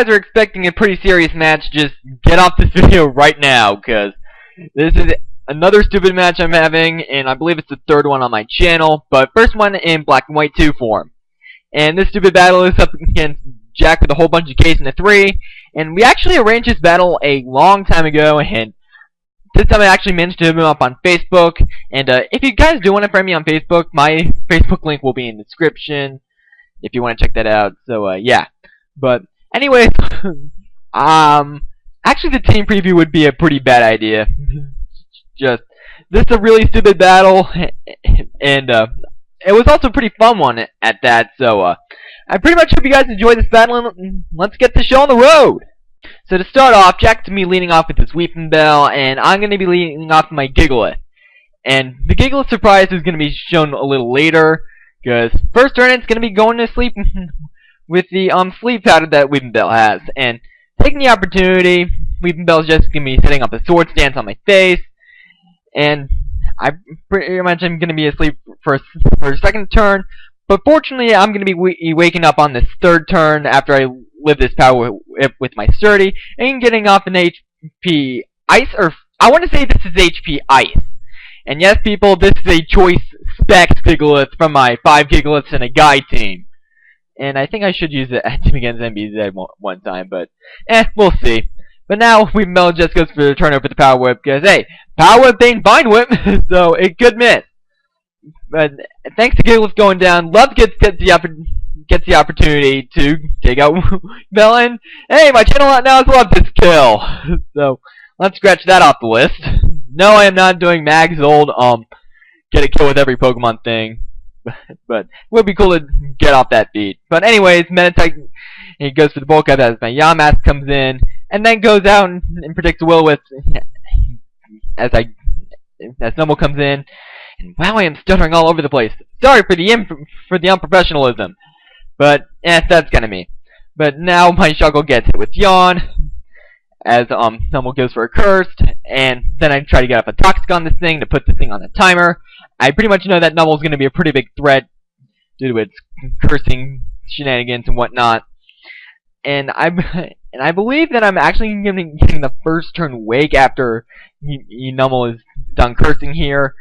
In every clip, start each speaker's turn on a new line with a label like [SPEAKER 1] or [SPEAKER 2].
[SPEAKER 1] guys are expecting a pretty serious match, just get off this video right now, because this is another stupid match I'm having, and I believe it's the third one on my channel, but first one in Black and White 2 form. And this stupid battle is up against Jack with a whole bunch of Ks and a 3, and we actually arranged this battle a long time ago, and this time I actually managed to hit him up on Facebook, and if you guys do want to friend me on Facebook, my Facebook link will be in the description, if you want to check that out, so yeah. But anyways, actually the team preview would be a pretty bad idea. Just, this is a really stupid battle, and it was also a pretty fun one at that, so I pretty much hope you guys enjoy this battle, and let's get the show on the road! So to start off, Jack's going to be leading off with his Weeping Bell, and I'm going to be leading off with my Giggleth. And the Giggleth surprise is going to be shown a little later, because first turn it's going to be going to sleep with the sleep powder that Weeping Bell has. And taking the opportunity, Weeping Bell's just going to be setting up a sword stance on my face, and I pretty much am going to be asleep for a second turn, but fortunately I'm going to be waking up on this third turn after I live this power whip with my sturdy, and getting off an HP ice, or I want to say this is HP ice. And yes, people, this is a choice specs Giggleth from my 5 Giggleths and a guy team. And I think I should use it at team against MBZ one time, but we'll see. But now Weeping Bell just goes for the turn over the power whip, because hey, power whip ain't vine whip, so it could miss. But thanks to Giggleth going down, Love gets the opportunity to take out Bell, and hey, my channel now has Love this kill. So let's scratch that off the list. No, I am not doing Mag's old get a kill with every Pokemon thing, but it would be cool to get off that beat. But anyways, Meditite, he goes for the bulk up as my Yamask comes in, and then goes out and predicts a Will-O-Wisp as Snubbull comes in. And wow, I am stuttering all over the place. Sorry for the unprofessionalism. But, that's kinda me. But now my Shuckle gets hit with Yawn, as Snubbull goes for a Cursed, and then I try to get up a Toxic on this thing to put this thing on the timer. I pretty much know that Nubble's gonna be a pretty big threat due to its cursing shenanigans and whatnot. And I believe that I'm actually getting the first turn Wake after Numble is done cursing here.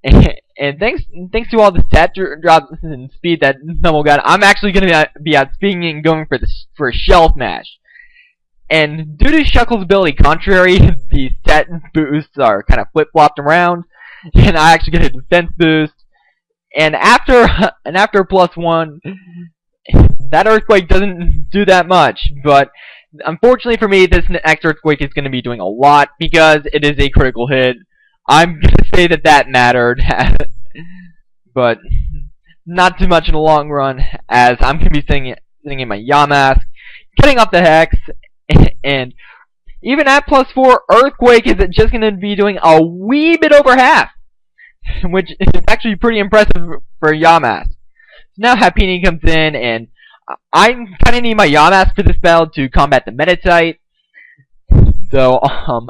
[SPEAKER 1] And thanks to all the stat drops and speed that Numble got, I'm actually going to be outspeeding and going for a Shell Smash. And due to Shuckle's ability contrary, the stat boosts are kind of flip-flopped around, and I actually get a defense boost. And after +1, that Earthquake doesn't do that much, but unfortunately for me, this next Earthquake is going to be doing a lot because it is a critical hit. I'm going to say that mattered, but not too much in the long run, as I'm going to be sitting in my Yamask, cutting off the Hex, and even at +4, Earthquake is just going to be doing a wee bit over half, which is actually pretty impressive for Yamask. So now Happiny comes in, and I kind of need my Yamask for this battle to combat the Meditite. So,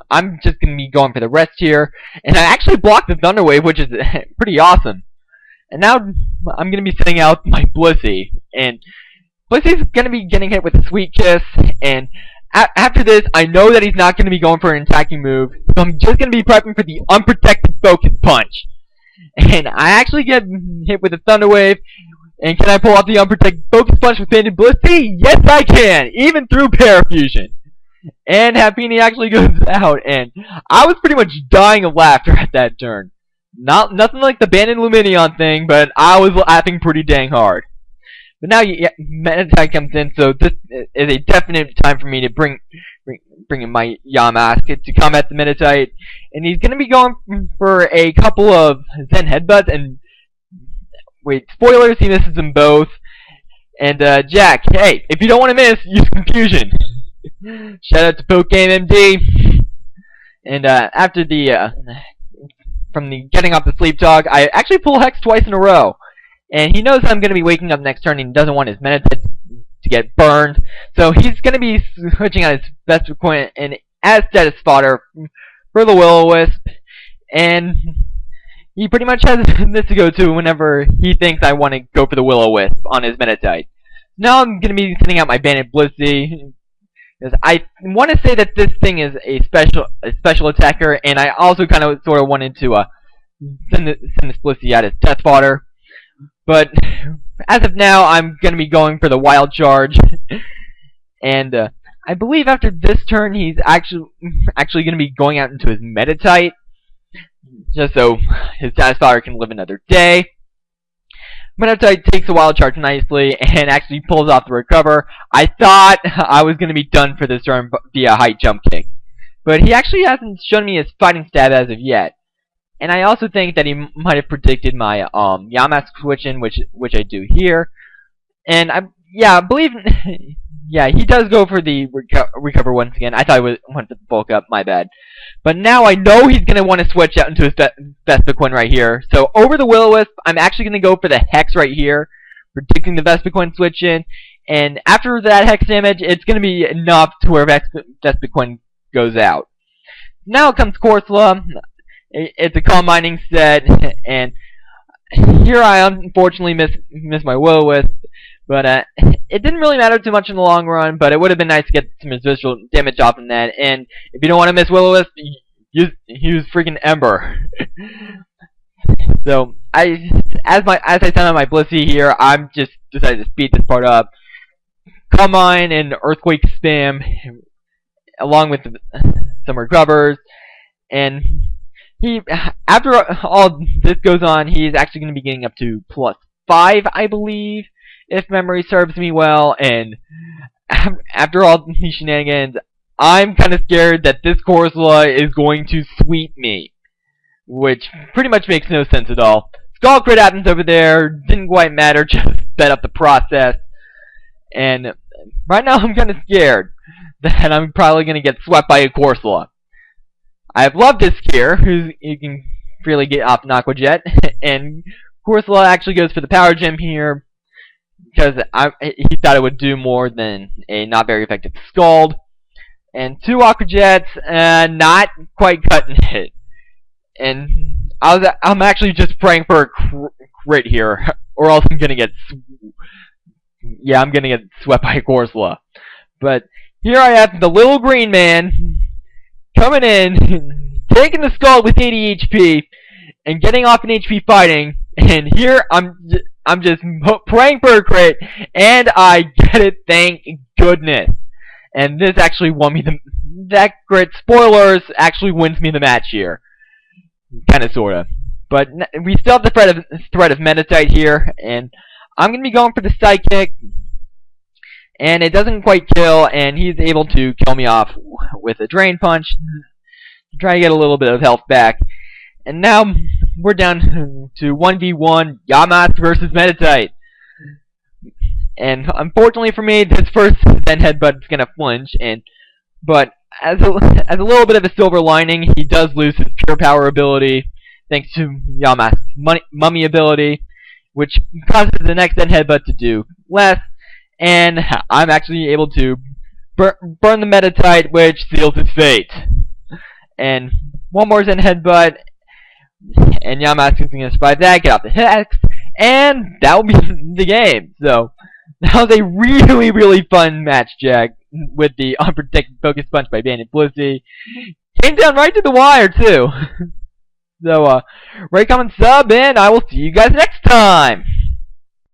[SPEAKER 1] I'm just going to be going for the rest here. And I actually blocked the Thunder Wave, which is pretty awesome. And now, I'm going to be sending out my Blissey. And Blissey's going to be getting hit with a Sweet Kiss. And after this, I know that he's not going to be going for an attacking move. So I'm just going to be prepping for the Unprotected Focus Punch. And I actually get hit with a Thunder Wave. And can I pull off the Unprotected Focus Punch with Painted Blissey? Yes, I can! Even through Parafusion. And Happiny actually goes out, and I was pretty much dying of laughter at that turn. Nothing like the Banded Lumineon thing, but I was laughing pretty dang hard. But now Meditite comes in, so this is a definite time for me to bring in my Yamask to combat the Meditite. And he's going to be going for a couple of Zen Headbutts, and wait, spoilers, he misses them both. And Jack, hey, if you don't want to miss, use Confusion. Shout out to PokeMD. And after from the getting off the Sleep Talk, I actually pull Hex twice in a row. And he knows I'm going to be waking up next turn, and he doesn't want his Meditite to get burned. So he's going to be switching out his best equipment and as status fodder for the Will-O-Wisp. And he pretty much has this to go to whenever he thinks I want to go for the Will-O-Wisp on his Meditite. Now I'm going to be sending out my Banded Blissey, Because I want to say that this thing is a special attacker, and I also kind of sort of wanted to send this Blissey out as death fodder. But as of now, I'm going to be going for the wild charge, and I believe after this turn, he's actually going to be going out into his Meditite, just so his death fodder can live another day. Meditite takes a wild charge nicely and actually pulls off the recover. I thought I was going to be done for this turn via height jump kick, but he actually hasn't shown me his fighting stab as of yet. And I also think that he might have predicted my Yamask switch-in, which I do here. And I believe yeah, he does go for the recover once again. I thought he went for the bulk up, my bad. But now I know he's going to want to switch out into his Vespiquen right here. So over the Will-O-Wisp, I'm actually going to go for the Hex right here, predicting the Vespiquen switch-in. And after that Hex damage, it's going to be enough to where Vespiquen goes out. Now comes Corsola. It's a Calm Mining set, and here I unfortunately miss my Will-O-Wisp. But it didn't really matter too much in the long run, but it would have been nice to get some visual damage off from that. And if you don't want to miss Will-O-Wisp, use freaking Ember. So as I send out my Blissey here, I'm just decided to speed this part up. Calm Mine and Earthquake spam, along with some recovers, and after all this goes on, he's actually going to be getting up to +5, I believe, if memory serves me well. And after all these shenanigans, I'm kind of scared that this Corsola is going to sweep me, which pretty much makes no sense at all. Skull crit happens over there, didn't quite matter, just sped up the process. And right now I'm kind of scared that I'm probably going to get swept by a Corsola. I've loved this here, who you can freely get off an Aqua Jet, and Corsola actually goes for the Power Gem here, because he thought it would do more than a not very effective Scald. And 2 Aqua Jets, not quite cutting it. And I'm actually just praying for a crit here, or else I'm gonna get swept by Corsola. But here I have the little green man coming in, taking the Scald with 80 HP, and getting off an HP fighting. And here I'm just praying for a crit, and I get it, thank goodness. And this actually won me that crit, spoilers, actually wins me the match here. Kinda, sorta. But we still have the threat of Meditite here, and I'm gonna be going for the Sidekick. And it doesn't quite kill, and he's able to kill me off with a Drain Punch to try to get a little bit of health back. And now we're down to 1v1 Yamask versus Meditite. And unfortunately for me, this first Zen Headbutt is gonna flinch. But as a little bit of a silver lining, he does lose his Pure Power ability thanks to Yamask's Mummy ability, which causes the next Zen Headbutt to do less. And I'm actually able to burn the Meditite, which seals its fate. And one more Zen Headbutt, and Yamask is going to survive that, get out the Hex, and that will be the game. So, that was a really, really fun match, Jack, with the Unprotected Focus Punch by Bandit Blissey. Came down right to the wire, too. So, rate, comment, sub, and I will see you guys next time!